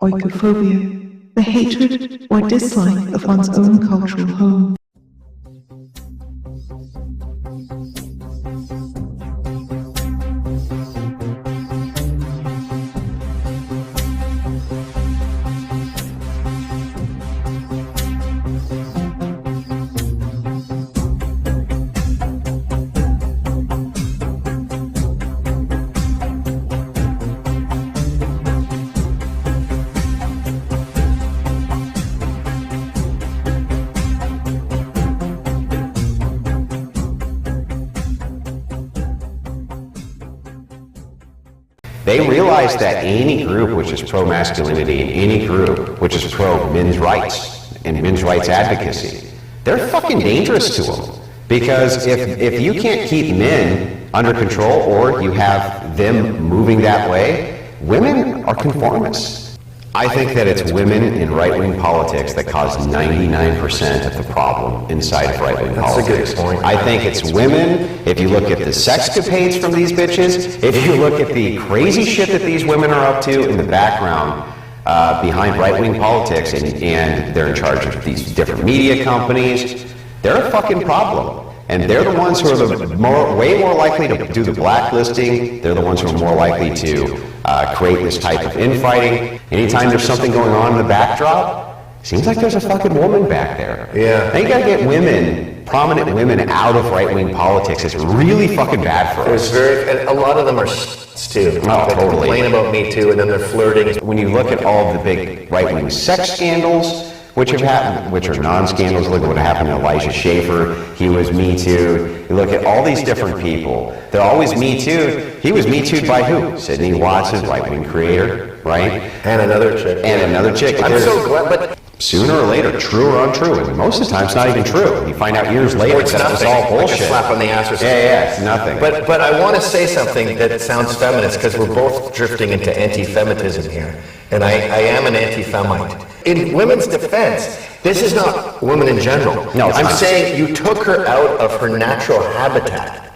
oikophobia, the hatred or dislike of one's own cultural home. They realize that any group which is pro-masculinity and any group which is pro-men's rights and men's rights advocacy, they're fucking dangerous to them. Because if you can't keep men under control or you have them moving that way, women are conformists. I think that it's women in right-wing politics that cause 99% of the problem inside of right-wing politics. That's a good point. I think it's women. If you look at the sexcapades from these bitches, if you look at the crazy shit that these women are up to in the background behind right-wing politics, and they're in charge of these different media companies, they're a fucking problem. And they're the ones who are way more likely to do the blacklisting. They're the ones who are more likely to create this type of infighting. Anytime there's something going on in the backdrop, seems like there's a fucking woman back there. Yeah. Now you gotta get women, prominent women, out of right-wing politics. It's really fucking bad for us. And a lot of them are too. Oh, they totally. complain about Me Too, and then they're flirting. When you look at all of the big right-wing sex scandals, which have happened, which are non-scandals, look at what happened to Elijah Schaffer, he was Me Too. You look at all these different people, they're always Me Too. He was Me Too'd by who? Sydney Watson, right-wing creator, right? And another chick. And another chick. I'm so glad, but sooner or later, true or untrue, and most of the time it's not even true. You find out years later that it was all bullshit. Like a slap on the ass or something. Yeah, it's nothing. But I want to say something that sounds feminist, because we're both drifting into anti-feminism here. And I am an anti-femite. In women's defense, this is not women in general. No, I'm saying you took her out of her natural habitat,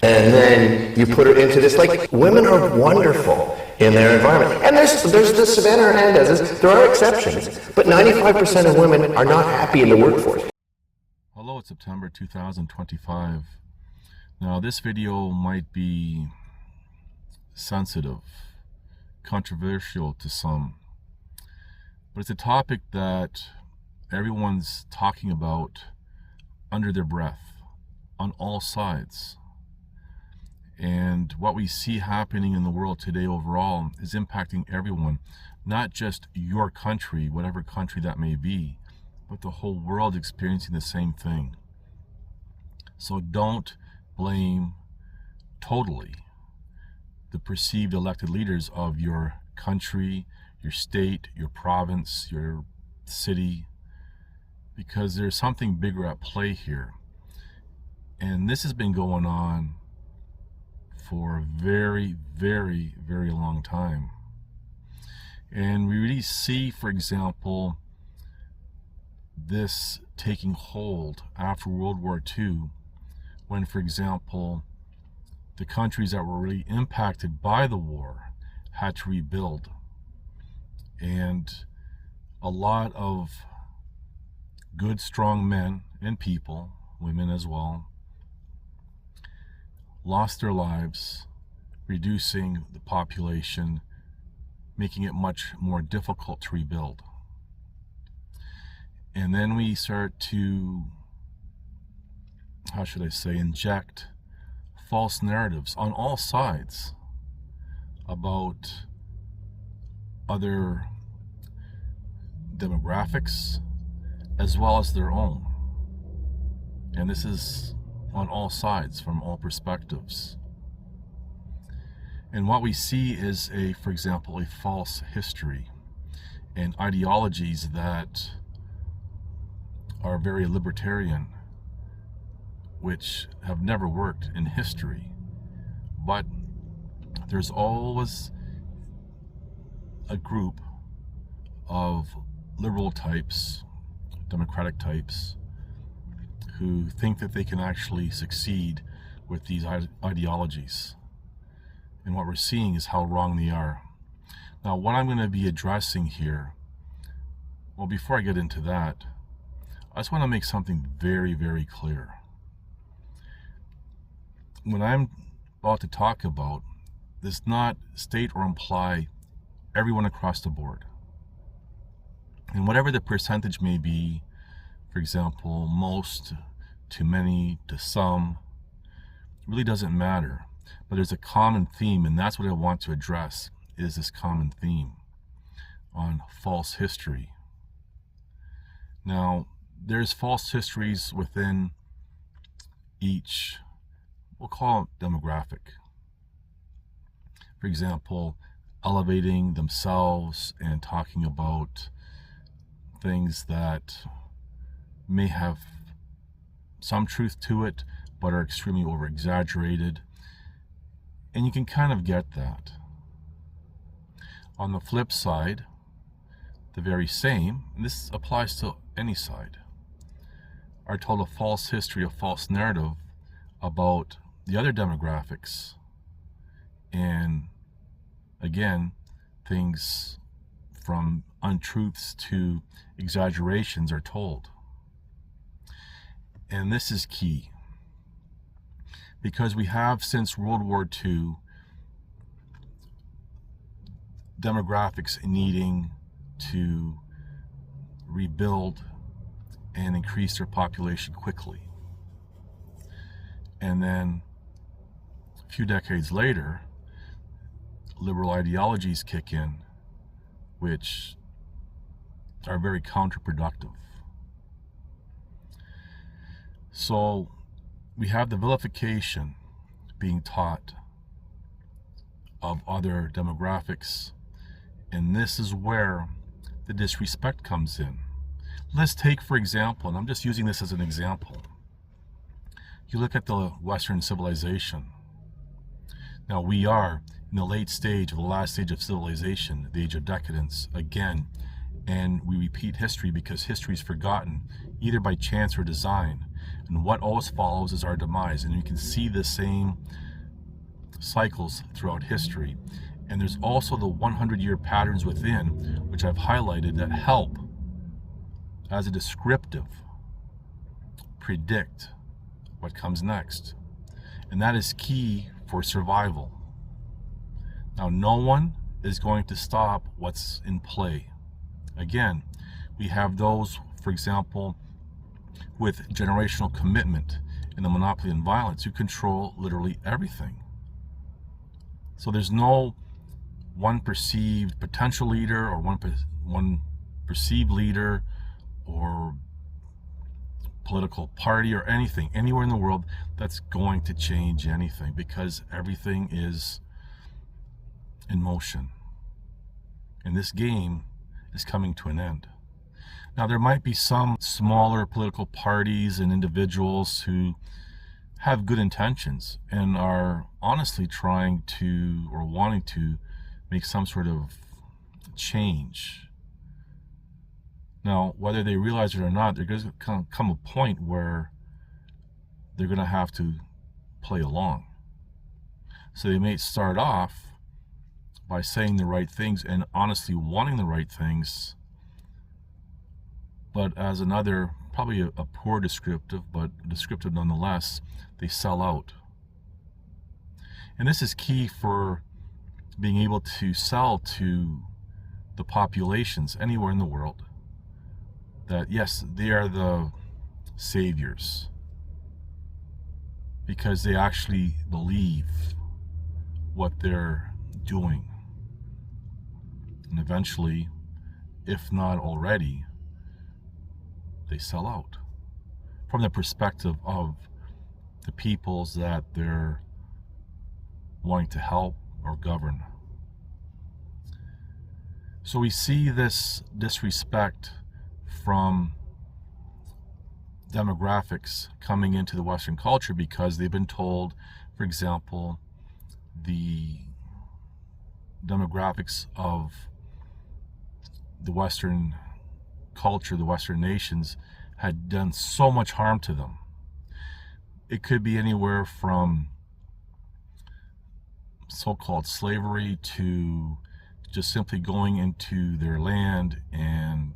and then you put her into this. Like, women are wonderful in their environment. And there's the Savannah Hernandez's, there are exceptions, but 95% of women are not happy in the workforce. Hello, it's September 2025. Now, this video might be sensitive, controversial to some, but it's a topic that everyone's talking about under their breath on all sides. And what we see happening in the world today overall is impacting everyone, not just your country, whatever country that may be, but the whole world experiencing the same thing. So don't blame totally the perceived elected leaders of your country, your state, your province, your city, because there's something bigger at play here. And this has been going on for a very, very, very long time. And we really see, for example, this taking hold after World War II, when, for example, the countries that were really impacted by the war had to rebuild. And a lot of good, strong men and people, women as well, lost their lives, reducing the population, making it much more difficult to rebuild. And then we start to, how should I say, inject false narratives on all sides about other demographics as well as their own. And this is on all sides, from all perspectives. And what we see is for example, a false history and ideologies that are very libertarian, which have never worked in history. But there's always a group of liberal types, democratic types, who think that they can actually succeed with these ideologies. And what we're seeing is how wrong they are. Now, what I'm going to be addressing here, well, before I get into that, I just want to make something very, very clear. What I'm about to talk about does not state or imply everyone across the board. And whatever the percentage may be, for example, most to many to some, really doesn't matter. But there's a common theme, and that's what I want to address, is this common theme on false history. Now, there's false histories within each, we'll call it demographic. For example, elevating themselves and talking about things that may have some truth to it, but are extremely over-exaggerated. And you can kind of get that. On the flip side, the very same, and this applies to any side, are told a false history, a false narrative about the other demographics. And again, things from untruths to exaggerations are told. And this is key, because we have, since World War II, demographics needing to rebuild and increase their population quickly. And then a few decades later, liberal ideologies kick in, which are very counterproductive. So we have the vilification being taught of other demographics, and this is where the disrespect comes in. Let's take, for example, and I'm just using this as an example, you look at the Western civilization. Now, we are in the late stage of the last stage of civilization, the age of decadence, again, and we repeat history because history is forgotten, either by chance or design. And what always follows is our demise. And you can see the same cycles throughout history. And there's also the 100-year patterns within, which I've highlighted, that help, as a descriptive, predict what comes next. And that is key for survival. Now, no one is going to stop what's in play. Again, we have those, for example, with generational commitment in the monopoly and violence, who control literally everything. So there's no one perceived potential leader or one perceived leader or political party or anything anywhere in the world that's going to change anything, because everything is in motion. And this game is coming to an end. Now, there might be some smaller political parties and individuals who have good intentions and are honestly trying to, or wanting to, make some sort of change. Now, whether they realize it or not, there's going to come a point where they're going to have to play along. So they may start off by saying the right things and honestly wanting the right things, but as another, probably a poor descriptive, but descriptive nonetheless, they sell out. And this is key for being able to sell to the populations anywhere in the world that, yes, they are the saviors, because they actually believe what they're doing. And eventually, if not already, they sell out from the perspective of the peoples that they're wanting to help or govern. So we see this disrespect from demographics coming into the Western culture because they've been told, for example, the demographics of the Western culture, the Western nations, had done so much harm to them. It could be anywhere from so-called slavery to just simply going into their land and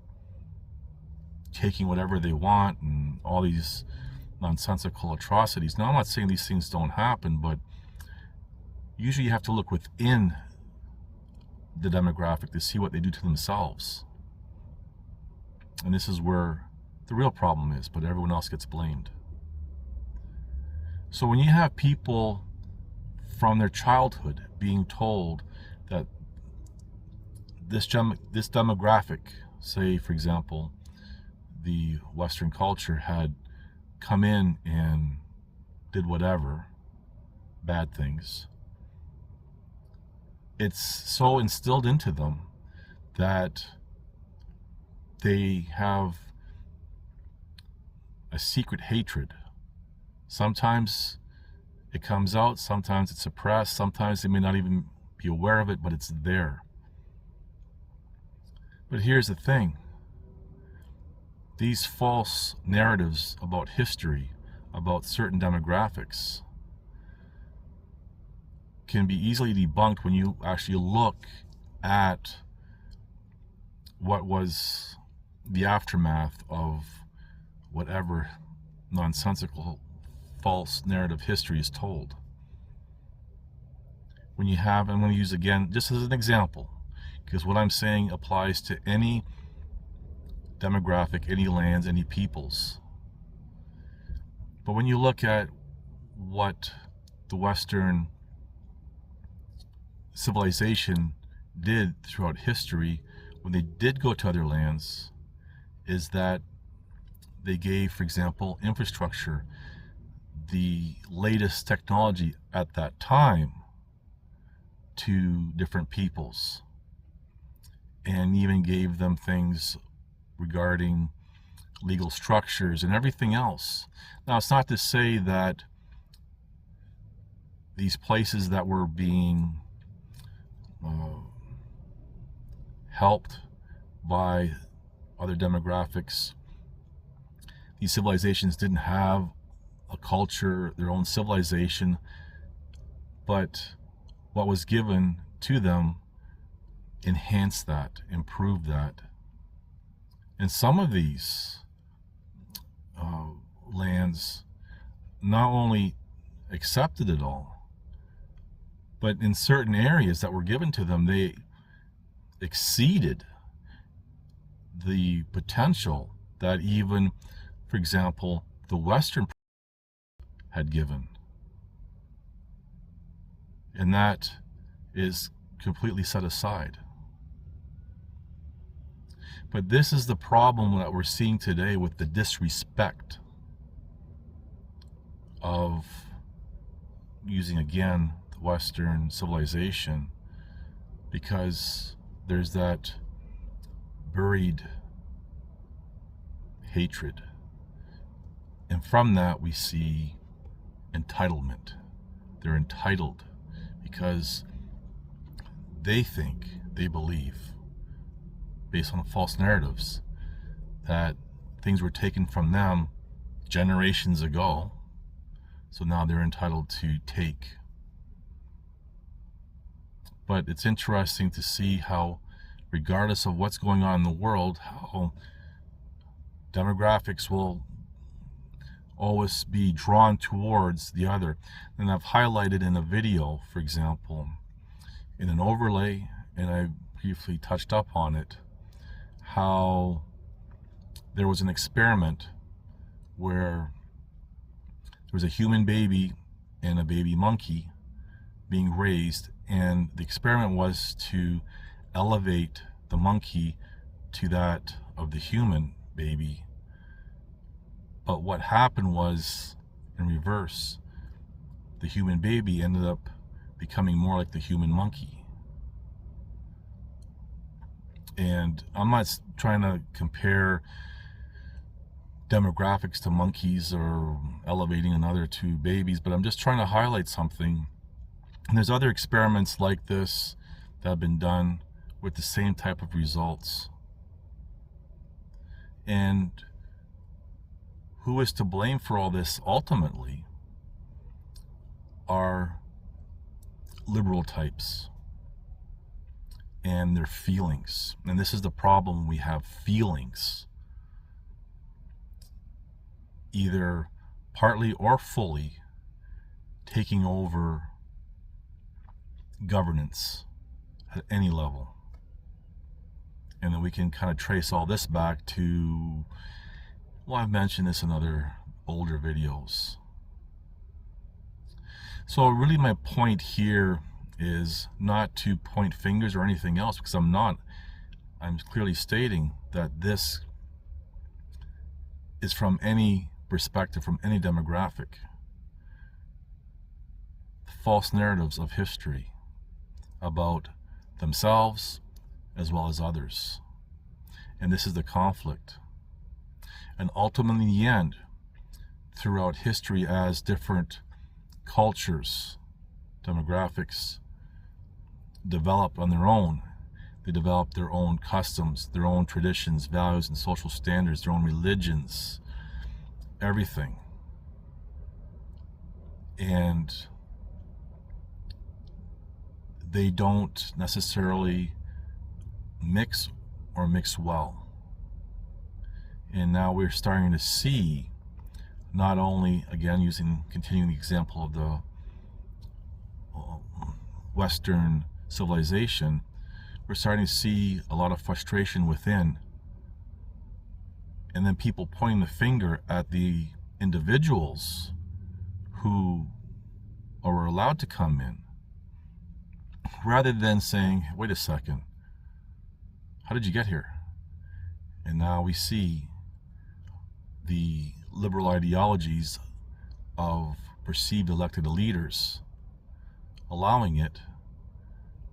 taking whatever they want and all these nonsensical atrocities. Now, I'm not saying these things don't happen, but usually you have to look within the demographic to see what they do to themselves. And this is where the real problem is, but everyone else gets blamed. So when you have people from their childhood being told that this demographic, say for example, the Western culture had come in and did whatever, bad things, it's so instilled into them that they have a secret hatred. Sometimes it comes out, sometimes it's suppressed, sometimes they may not even be aware of it, but it's there. But here's the thing. These false narratives about history, about certain demographics, can be easily debunked when you actually look at what was the aftermath of whatever nonsensical false narrative history is told. When you have, I'm going to use again just as an example, because what I'm saying applies to any demographic, any lands, any peoples. But when you look at what the Western civilization did throughout history when they did go to other lands, is that they gave, for example, infrastructure, the latest technology at that time, to different peoples, and even gave them things regarding legal structures and everything else. Now, it's not to say that these places that were being helped by other demographics, these civilizations didn't have a culture, their own civilization, but what was given to them enhanced that, improved that. And some of these lands not only accepted it all, but in certain areas that were given to them, they exceeded the potential that even, for example, the Western had given. And that is completely set aside. But this is the problem that we're seeing today with the disrespect of, using again the Western civilization, because there's that buried hatred. And from that we see entitlement. They're entitled because they think, they believe, based on false narratives, that things were taken from them generations ago, so now they're entitled to take. But it's interesting to see how, regardless of what's going on in the world, how demographics will always be drawn towards the other. And I've highlighted in a video, for example, in an overlay, and I briefly touched up on it, how there was an experiment where there was a human baby and a baby monkey being raised, and the experiment was to elevate the monkey to that of the human baby. But what happened was, in reverse, the human baby ended up becoming more like the human monkey. And I'm not trying to compare demographics to monkeys or elevating another to babies, but I'm just trying to highlight something. And there's other experiments like this that have been done with the same type of results. And who is to blame for all this ultimately are liberal types. and their feelings. And this is the problem: we have feelings, either partly or fully, taking over governance at any level. And then we can kind of trace all this back to, well, I've mentioned this in other older videos. So really my point here is not to point fingers or anything else, because I'm not. I'm clearly stating that this is from any perspective, from any demographic. False narratives of history about themselves as well as others. And this is the conflict. And ultimately, in the end, throughout history, as different cultures, demographics develop on their own, they develop their own customs, their own traditions, values, and social standards, their own religions, everything. And they don't necessarily mix or mix well. And now we're starting to see, not only, again, continuing the example of the Western civilization, we're starting to see a lot of frustration within. And then people pointing the finger at the individuals who are allowed to come in, rather than saying, wait a second, how did you get here? And now we see the liberal ideologies of perceived elected leaders allowing it,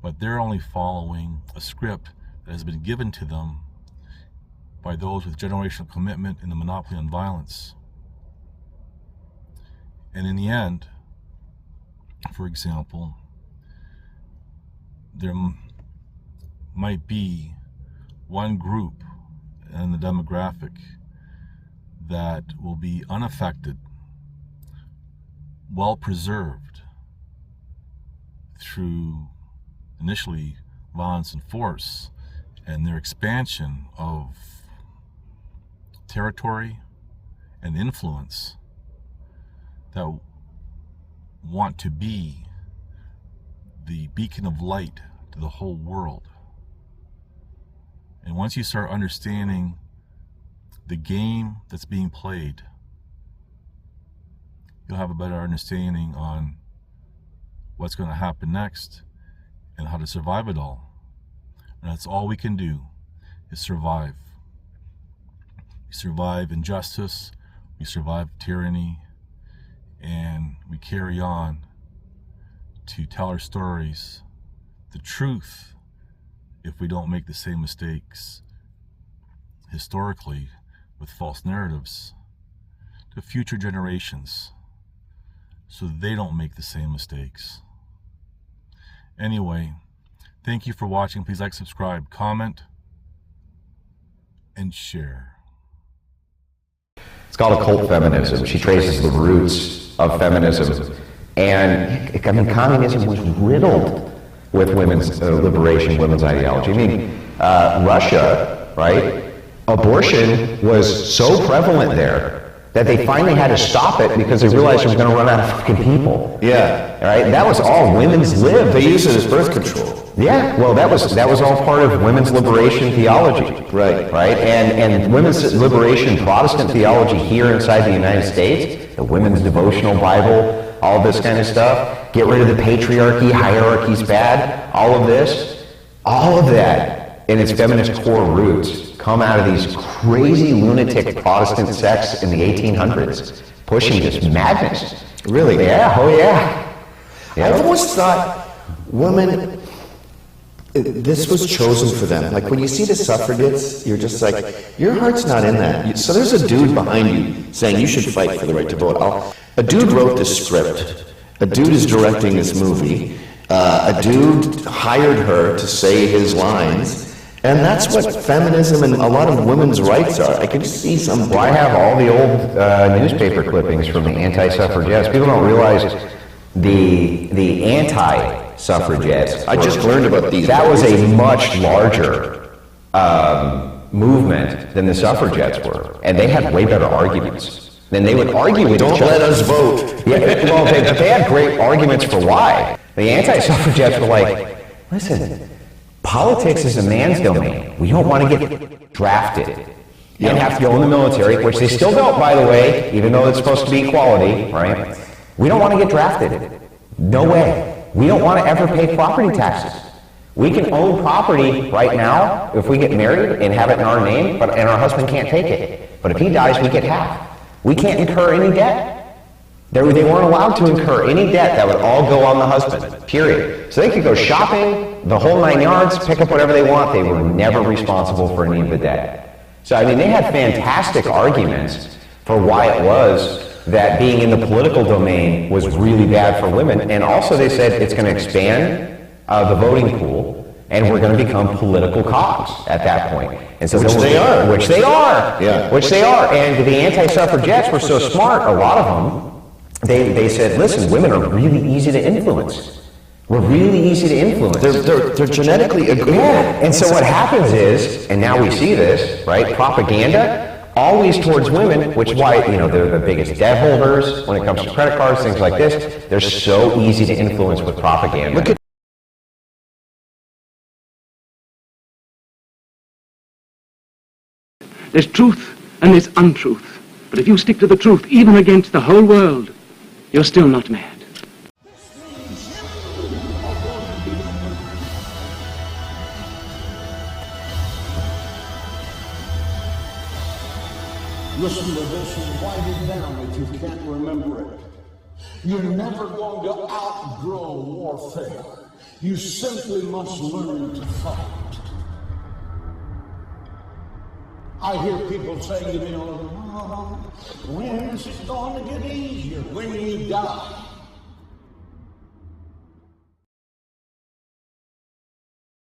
but they're only following a script that has been given to them by those with generational commitment in the monopoly on violence. And in the end, for example, there might be one group in the demographic that will be unaffected, well preserved through initially violence and force, and their expansion of territory and influence, that want to be the beacon of light to the whole world. And once you start understanding the game that's being played, you'll have a better understanding on what's going to happen next and how to survive it all. And that's all we can do, is survive. We survive injustice, we survive tyranny, and we carry on to tell our stories, the truth, if we don't make the same mistakes historically with false narratives, to future generations, so they don't make the same mistakes. Anyway, thank you for watching. Please like, subscribe, comment, and share. It's called occult feminism. She traces the roots of feminism. And, I mean, communism was riddled with women's liberation, women's ideology. I mean, Russia, right? Abortion was so prevalent there that they finally had to stop it because they realized they were going to run out of fucking people. Yeah. Right? That was all women's lib. They used it as birth control. Yeah, well, that was all part of women's liberation theology. Right. Right? And women's liberation Protestant theology here inside the United States, the women's devotional Bible, all this kind of stuff, get rid of the patriarchy, hierarchy's bad, all of this, all of that in its feminist core roots come out of these crazy lunatic Protestant sects in the 1800s, pushing this madness. Really? Yeah, oh yeah. I always thought women, this was chosen for them. Like when you see the suffragettes, you're just like, your heart's not in that. So there's a dude behind you saying you should fight for the right to vote. A dude wrote this script. A dude is directing this movie. A dude hired her to say his lines. And that's what feminism and a lot of women's rights are. I can see some... Well, I have all the old newspaper clippings from the anti-suffragettes. People don't realize the anti suffragettes. I just learned about these. That was a much larger movement than the suffragettes were, and they had way better arguments. Then they would argue with each other. Don't let us vote. Yeah, well, they had great arguments for why. The anti-suffragettes were like, listen, politics is a man's domain. We don't want to get drafted and have to go in the military, which they still don't, by the way, even though it's supposed to be equality, right? We don't want to get drafted. No way. We don't want to ever pay property taxes. We can own property right now if we get married and have it in our name, and our husband can't take it. But if he dies, we get half. We can't incur any debt. They weren't allowed to incur any debt. That would all go on the husband, period. So they could go shopping, the whole 9 yards, pick up whatever they want. They were never responsible for any of the debt. So, I mean, they had fantastic arguments for why it was that being in the political domain was really bad for women. And also they said it's going to expand the voting pool, and we're going to become political cogs at that point. And so Which they are. Which they are. Yeah. Which they are. And the anti-suffragettes were so smart, a lot of them, they said, listen, women are really easy to influence. We're really easy to influence. They're genetically agreeable. Yeah. And so what happens is, and now we see this, right, propaganda, always towards women, which is why, you know, they're the biggest debt holders when it comes to credit cards, things like this. They're so easy to influence with propaganda. Look at There's truth and there's untruth. But if you stick to the truth, even against the whole world, you're still not mad. Listen to this and write it down if you can't remember it. You're never going to outgrow warfare. You simply must learn to fight. I hear people saying to me, oh, when is it going to get easier? When you die.